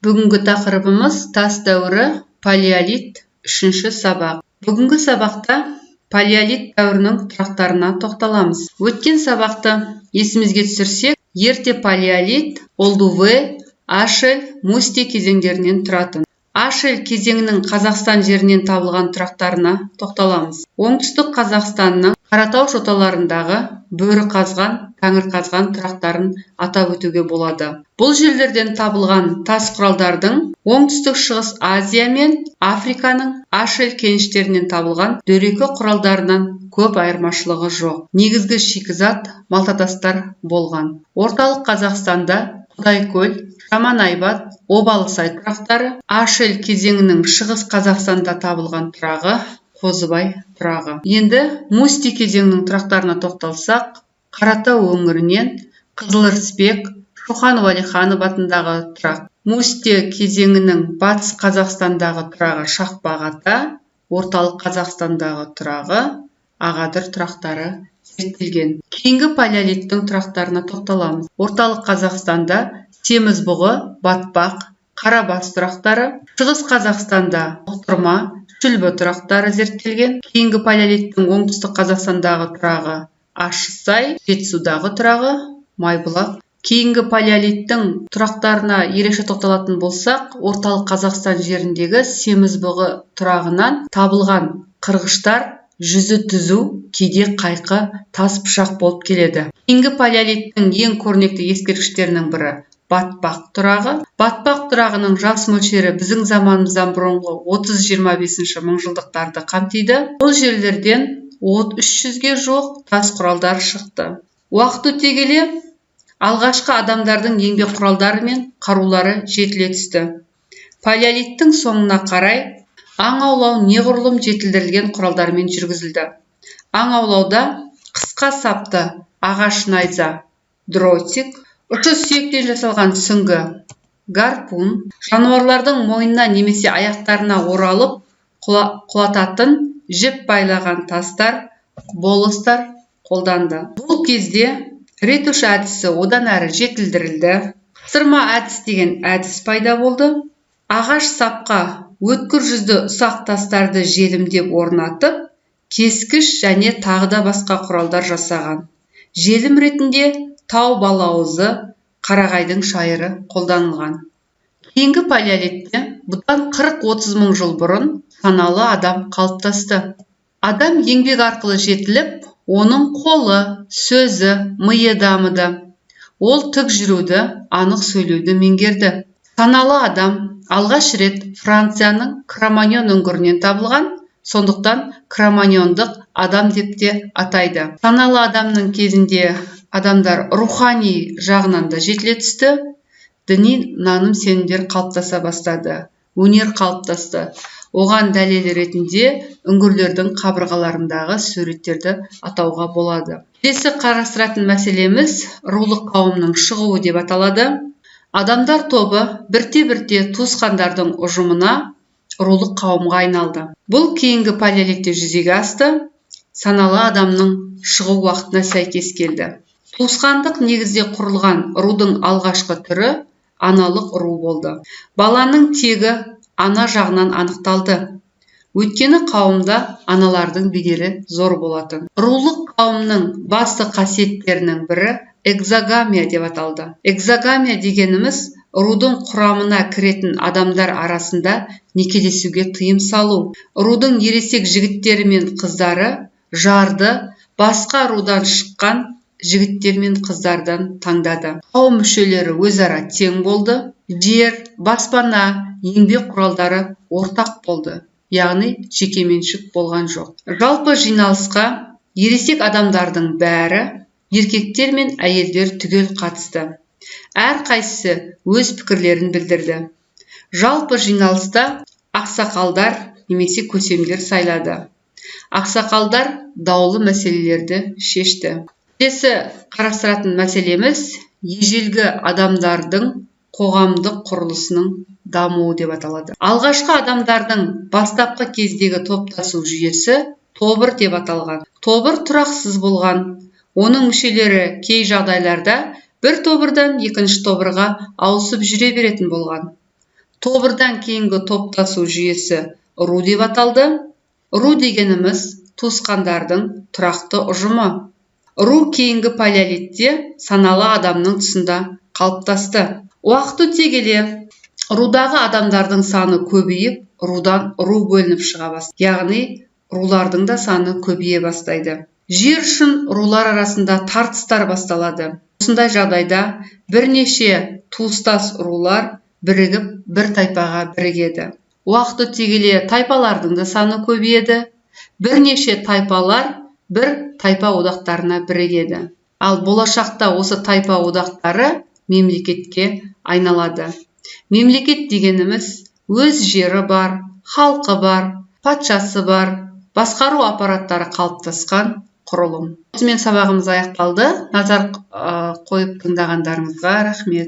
Бүгінгі тақырыбымыз тас дәуірі, палеолит, 3-ші сабақ. Бүгінгі сабақта палеолит дәуірінің тұрақтарына тоқталамыз. Өткен сабақты есімізге түсірсек, ерте палеолит Олдуве, Ашель, Мусте кезеңдерінен тұратын. Ашель кезеңінің Қазақстан жерінен табылған тұрақтарына тоқталамыз. Оңтүстік Қазақстанның Қаратау жоталарындағы бөрі қазған, тәңір қазған тұрақтарын атап өтуге болады. Бұл жерлерден табылған тас құралдардың оңтүстік шығыс Азия мен Африканың Ашель кеніштерінен табылған дөрекі құралдарынан көп айырмашылығы жоқ. Негізгі шикізат малтатастар болған. Орталық Қазақстанда Құдайкөл, Шаман-Айбат, Обалысай тұрақтары, Ашель кезеңінің шығыс Қазақстанда табылған тұрағы, Қозыбай тұрағы. Енді Мусте кезеңінің тұрақтарына тоқталсақ, Қаратау өңірінен Қызылырысбек, Шоқан Уәлиханов атындағы тұрақ. Мусте кезеңінің батыс Қазақстандағы тұрағы Шақпақ ата, орталық Қазақстандағы тұрағы Ағадыр тұрақтары зерттелген. Кейінгі палеолиттің тұрақтарына тоқталамыз. Орталық Қазақстанда Семізбұғы, Батпақ, Қарабас тұрақтары, шығыс Қазақстанда Бұқтырма, Шүлбі тұрақтары зерттелген. Кейінгі палеолиттің оңтүстік Қазақстандағы тұрағы Ащысай, Жетісудағы тұрағы Майбұлақ. Кейінгі палеолиттің тұрақтарына ерекше тоқталатын болсақ, орталық Қазақстан жеріндегі Семізбұғы тұрағынан табылған қырғыштар жүзі түзу, кейде қайқы, тас пышақ болып келеді. Кейінгі палеолиттің ең көрнекті ескерткіштерінің бірі Батпақ тұрағы. Батпақ тұрағының жас мөлшері біздің заманымыздан бұрынғы 30-25 мыңжылдықтарды қамтиды. Бұл жерлерден 300-ге жуық тас құралдар шықты. Уақыт өте келе алғашқы адамдардың еңбек құралдары мен қарулары жетіле түсті. Палеолиттің соңына қарай аң аулау неғұрлым жетілдірілген құралдармен жүргізілді. Аң аулауда қысқа сапты ағаш найза, дротик, ұшы сүйектен жасалған сүңгі, гарпун, жануарлардың мойнына немесе аяқтарына оралып құлататын жіп байлаған тастар, болыстар қолданды. Бұл кезде ретуш әдісі одан әрі жетілдірілді. Сырма әдіс деген әдіс пайда болды. Ағаш сапқа өткір жүзді ұсақ тастарды желімдеп орнатып, кескіш және тағы да басқа құралдар жасаған. Желім ретінде тау балауызы, қарағайдың шайыры қолданылған. Кейінгі палеолитте бұдан 40-30 мың жыл бұрын саналы адам қалыптасты. Адам еңбек арқылы жетіліп, оның қолы, сөзі, миы дамыды. Ол тік жүруді, анық сөйлеуді меңгерді. Саналы адам алғаш рет Францияның Кроманьон өңірінен табылған, сондықтан кроманьондық адам деп те атайды. Саналы адамның кезінде адамдар рухани жағынан да жетіле түсті, діни наным сенімдер қалыптаса бастады, өнер қалыптасты. Оған дәлел ретінде үңгірлердің қабырғаларындағы суреттерді атауға болады. Келесі қарастыратын мәселеміз рулық қауымның шығуы деп аталады. Адамдар тобы бірте-бірте туысқандардың ұжымына рулық қауымға айналды. Бұл кейінгі палеолитте жүзеге асты, саналы адамның шығу уақытына сәйкес келді. Туысқандық негізде құрылған рудың алғашқы түрі аналық ру болды. Баланың тегі ана жағынан анықталды. Өйткені қауымда аналардың беделі зор болатын. Рулық қауымның басты қасиеттерінің бірі экзогамия деп аталды. Экзогамия дегеніміз рудың құрамына кіретін адамдар арасында некелесуге тыйым салу. Рудың ересек жігіттері мен қыздары жарды басқа рудан шыққан жігіттер мен қыздардан таңдады. Қауым мүшелері өзара тең болды. Жер, баспана, еңбек құралдары ортақ болды. Яғни жекеменшік болған жоқ. Жалпы жиналысқа ересек адамдардың бәрі, еркектер мен әйелдер түгел қатысты. Әр қайсысы өз пікірлерін білдірді. Жалпы жиналыста ақсақалдар немесе көсемдер сайлады. Ақсақалдар даулы мәселелерді шешті. Келесі қарастыратын мәселеміз ежелгі адамдардың қоғамдық құрылысының дамуы деп аталады. Алғашқы адамдардың бастапқы кездегі топтасу жүйесі тобыр деп аталған. Тобыр тұрақсыз болған. Оның мүшелері кей жағдайларда бір тобырдан екінші тобырға ауысып жүре беретін болған. Тобырдан кейінгі топтасу жүйесі ру деп аталды. Ру дегеніміз туысқандардың тұрақты ұжымы. Ру кейінгі палеолитте саналы адамның тұсында қалыптасты. Уақыт өте келе рудағы адамдардың саны көбейіп, рудан ру бөлініп шыға бастайды. Яғни рулардың да саны көбейе бастайды. Жер үшін рулар арасында тартыстар басталады. Осындай жағдайда бірнеше туыстас рулар бірігіп бір тайпаға бірігеді. Уақыт өте келе тайпалардың да саны көбейеді. Бірнеше тайпалар бір тайпа одақтарына бірігеді. Ал болашақта осы тайпа одақтары мемлекетке айналады. Мемлекет дегеніміз өз жері бар, халқы бар, патшасы бар, басқару аппараттары қалыптасқан құрылым. Осымен сабағымыз аяқталды. Назар қойып тыңдағандарыңызға рахмет.